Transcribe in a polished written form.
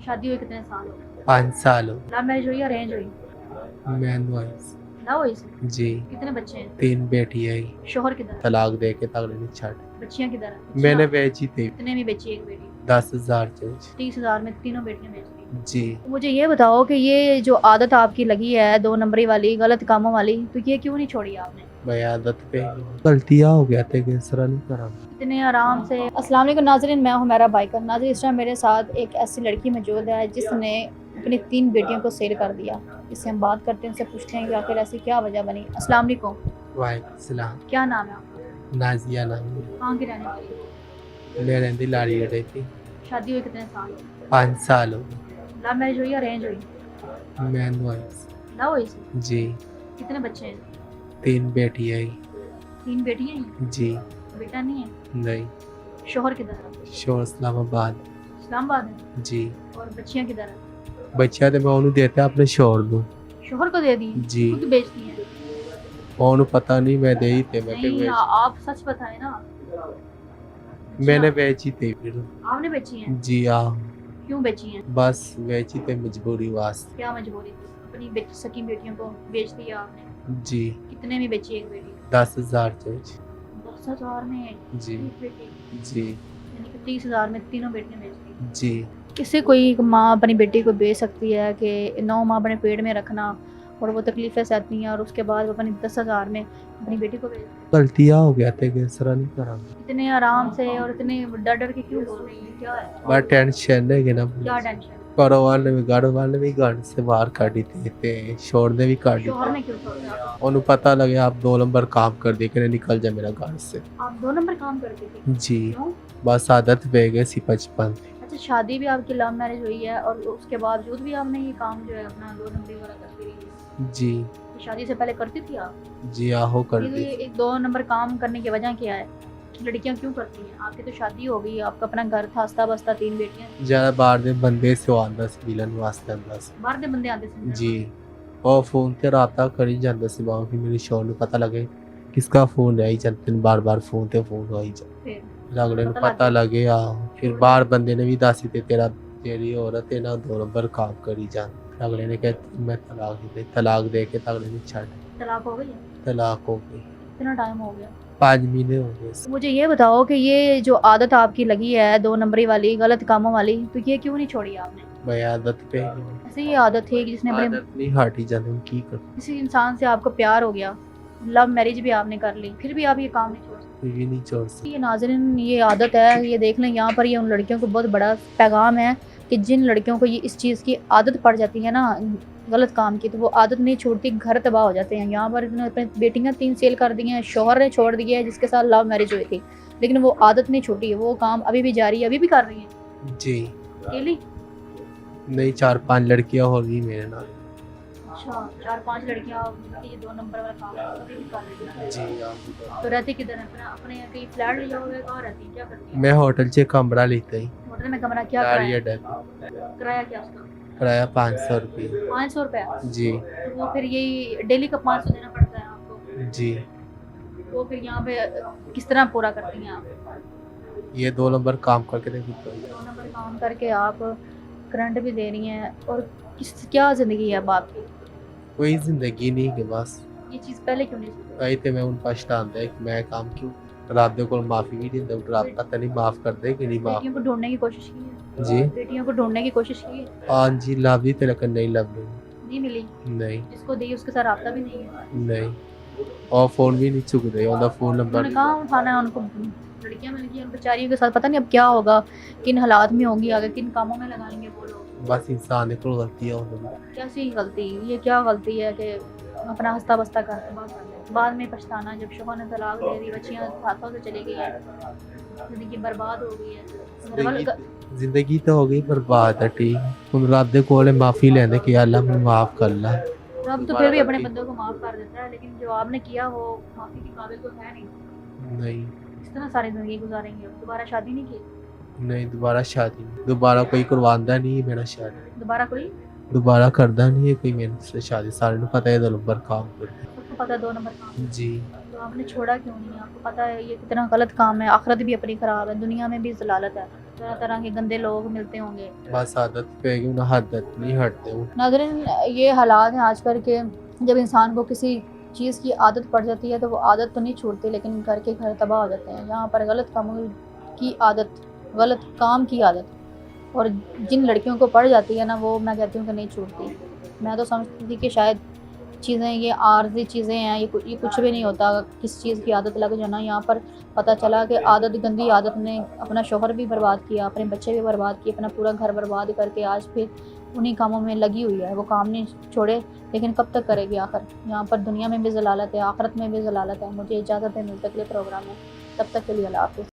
शादी हुई कितने साल हो गए? 5 साल हो लव मैरिज हुई या अरेंज हुई? गए। मैन वॉइस लव हुई सी? जी। कितने बच्चे हैं? 3 बेटियां ही शोहर किधर है? तलाक दे के तगड़े ने छड़ बच्चियां किधर है? मैंने बेची थी कितने में बेची एक बेटी? 10,000 चीज 30,000 में तीनों बेटियां बेच दी। जी। मुझे ये बताओ कि ये जो आदत आपकी लगी है 2 नंबरी वाली, गलत कामों वाली, तो ये क्यों नहीं छोड़ी आपने? भाई आदत पे गलतियां हो गया थे कि इसरा नहीं करा। इतने आराम से। अस्सलाम वालेकुम नाज़रीन, मैं हूं मेरा बाइकर। नाज़रीन, इस टाइम मेरे साथ एक ऐसी लड़की मौजूद है जिसने अपनी 3 बेटियों को सेल कर दिया। इससे हम बात करते हैं, उनसे पूछते हैं कि आखिर ऐसी क्या वजह बनी। अस्सलाम वालेकुम, वालेकुम सलाम। क्या नाम है आपका? नाजिया नाम है। कहाँ की रहने वाली है? ले रहती लाड़ी रही थी। शादी हुई कितने साल हो? 5 साल हो गए। लव मैरिज हुई या अरेंज हुई? मैन वॉइस लव हुई सी? जी। कितने बच्चे हैं? 3 बेटियां ही 3 बेटियां हैं? जी। बेटा नहीं है? नहीं। शोहर किधर है? शोर इस्लामाबाद इस्लामाबाद है? जी। और बच्चियां किधर है? बच्चा तो मैं उन्हें देता अपने शोर ਨੂੰ शोहर को दे दी? जी। खुद बेचती हैं? ਉਹਨੂੰ पता नहीं मैं दे ही थे मैं नहीं, बेच आप सच बताए ना। मैंने अच्छा, बेची थी फिर आपने बेची हैं? जी हाँ। क्यों बेची हैं? बस बेची थे मजबूरी वास्ते क्या मजबूरी थी? अपनी सकी बेटियों को बेच दिया आपने? जी। कितने में बेची एक बेटी? 10,000 चीज 10,000 में जी। एक बेटी? जी। यानी कि 30,000 में तीनों बेटियां बेच दी। जी। इससे कोई एक माँ अपनी बेटी को बेच सकती है कि 9 माह अपने पेट में रखना और वो तकलीफ़ें सहती हैं और उसके बाद वो अपनी 10,000 में अपनी बेटी को बेच? गलतियां हो गया थे कि इसरा नहीं करा। इतने आराम से और इतने डर डर के क्यों बोल रही है? क्या है? बड़ा टेंशन है कि ना क्या टेंशन? कारोबार ने भी घर से बाहर काटी थी ते शोर ने भी काटी शोहर ने क्यों छोड़ दिया? ਉਹਨੂੰ पता लगे आप 2 नंबर काम कर दे के निकल जा मेरा घर से आप 2 नंबर काम करती थी? जी। क्यों? बस आदत पे गई सी 55 अच्छा, शादी भी आपकी लव मैरिज हुई है और उसके बावजूद भी आपने ये काम जो है अपना 2 नंबरी वाला करती रही है? जी। ये शादी से पहले करती थी आप? जी आहो कर ये तो दी। ये एक 2 नंबर काम करने की वजह क्या है? लड़कियां क्यों करती हैं? आपकी तो शादी हो गई, आपका अपना घर था, हस्ता बस्ता 3 बेटियां। ज्यादा बाहर ਦੇ ਬੰਦੇ से ਆਂਦਾ ਸੀ ਮਿਲਣ ਵਾਸਤੇ ਆਂਦਾ ਸੀ बाहर ਦੇ बंदे आते थे? जी। और फोन ਤੇ ਰਾਬਤਾ ਕਰੀ ਜਾਂਦਾ ਸੀ ਬਾਹਰ ਕਿ ਮੇਰੇ ਸ਼ੋਰ ਨੂੰ ਪਤਾ ਲੱਗੇ किसका फोन है ਜਾਂਦੇ ਬਾਰ ਬਾਰ ਫੋਨ ਤੇ ਫੋਨ ਆਈ ਜਾ फिर ਅਗਲੇ ਨੂੰ ਪਤਾ ਲੱਗੇ ਆ ਫਿਰ ਬਾਹਰ ਬੰਦੇ ਨੇ ਵੀ ਦੱਸੀ ਤੇ ਤੇਰਾ ਤੇਰੀ ਔਰਤ ਇਹਨਾਂ 2 ਨੰਬਰ ਕੰਮ ਕਰੀ ਜਾਂ ਅਗਲੇ ने कहा मैं तलाक दे के अगले ने छड़ तलाक हो गई है? तलाक हो गई। कितना टाइम हो गया? 5 महीने हो गए। मुझे ये बताओ कि ये जो आदत आपकी लगी है 2 नंबरी वाली, गलत कामों वाली, तो ये क्यों नहीं छोड़ी आपने? भाई आदत पे ऐसे ये आदत थी कि जिसने अपने आदत नहीं हटी जाती की कर किसी इंसान से आपको प्यार हो गया, लव मैरिज भी आपने कर ली, फिर भी आप ये काम नहीं छोड़ सकते? भी नहीं छोड़ सकती। ये नाज़रीन, ये आदत है, ये देख लें यहाँ पर, ये उन लड़कियों को बहुत बड़ा पैगाम है कि जिन लड़कियों को ये इस चीज़ की आदत पड़ जाती है ना, गलत काम की, तो वो आदत नहीं छूटती, घर तबाह हो जाते हैं। यहाँ पर इन्होंने अपनी बेटियाँ 3 सेल कर दी हैं, शोहर ने छोड़ दिया है जिसके साथ लव मैरिज हुई थी, लेकिन वो आदत नहीं छूटी है, वो काम अभी भी जारी है, अभी भी कर रही है जी। अकेली? नहीं 4-5 लड़कियां हो गई मेरे नाल। अच्छा, 4-5 लड़कियाँ ये 2 नंबर वाला काम अभी भी कर रही हैं? जी। तो रहती किधर है? अपने कहीं फ्लैट लिया हुआ है, कहाँ रहती है, क्या करती है? मैं होटल से कमरा लेता ही होटल में कमरा? क्या दारिया किराया? डर किराया क्या उसका? किराया 500 रुपये 500 रुपया? जी। तो वो फिर यही डेली का 500 देना पड़ता है आपको? जी। वो फिर यहाँ पे किस तरह पूरा करती हैं आप? ये 2 नंबर काम करके देखो 2 नंबर काम करके आप करंट भी दे रही हैं और किस क्या ज़िंदगी है अब आपकी? कोई जिंदगी नहीं के बस ये चीज़ पहले क्यों नहीं सीखी? आई थे मैं उन पछताता है कि मैं काम क्यों रात दे को माफी भी नहीं दे रात पता नहीं माफ कर दे कि नहीं माफ बेटियों को ढूंढने की कोशिश की है? जी। बेटियों को ढूंढने की कोशिश की है? हाँ जी लव दी तेरे नहीं लव नहीं मिली? नहीं जिसको दी उसके साथ राब्ता भी नहीं है? नहीं और फोन भी नहीं चुक दे उनका फोन नंबर उन्होंने कहाँ उठाना है उनको? लड़कियां मिल गई उन बेचारियों के साथ, पता नहीं अब क्या होगा, किन हालात में होंगी आगे, किन कामों में लगाएंगे वो लोग। बस इंसान को गलतियां होती कैसी गलती? ये क्या गलती है कि अपना हंसता बसता करते बाद में पछताना, जब शोहर ने तलाक दे दी, बच्चियां हाथों से चली गई है, जिंदगी बर्बाद हो गई है। जिंदगी तो हो गई बर्बाद है ठीक हूँ रब दे कोले माफी लेने कि अल्लाह मैं माफ कर ला। रब तो फिर भी अपने बंदों को माफ कर देता है, लेकिन जो आपने किया वो माफी के काबिल तो है नहीं। इस तरह सारी जिंदगी गुजारेंगे? दोबारा शादी नहीं की? नहीं दोबारा शादी नहीं दोबारा कोई करवांदा नहीं है मेरा शादी दोबारा करदा नहीं है कोई मेरे से शादी सारे को पता है 2 नंबर काम करते सबको पता है 2 नंबर काम जी। तो आपने छोड़ा क्यों नहीं? आपको पता है ये कितना गलत काम है, आखिरत भी अपनी खराब है, दुनिया में भी जलालत है। طرح طرح کے گندے لوگ ملتے ہوں گے. بس عادت پہ گی انہیں عادت نہیں ہٹتے وہ. ناظرین یہ حالات ہیں آج کل کے، جب انسان کو کسی چیز کی عادت پڑ جاتی ہے تو وہ عادت تو نہیں چھوڑتی لیکن گھر کے گھر تباہ ہو جاتے ہیں. یہاں پر غلط کاموں کی عادت، غلط کام کی عادت، اور جن لڑکیوں کو پڑ جاتی ہے نا وہ میں کہتی ہوں کہ نہیں چھوڑتی. میں تو سمجھتی تھی کہ شاید چیزیں یہ عارضی چیزیں ہیں، یہ کچھ بھی نہیں ہوتا کس چیز کی عادت لگ جانا. یہاں پر پتہ چلا کہ عادت، گندی عادت نے اپنا شوہر بھی برباد کیا، اپنے بچے بھی برباد کیے، اپنا پورا گھر برباد کر کے آج پھر انہی کاموں میں لگی ہوئی ہے. وہ کام نہیں چھوڑے لیکن کب تک کرے گی آخر. یہاں پر دنیا میں بھی ضلالت ہے، آخرت میں بھی ضلالت ہے. مجھے اجازت ہے، ملتے اگلے پروگرام میں، تب تک کے لیے اللہ حافظ.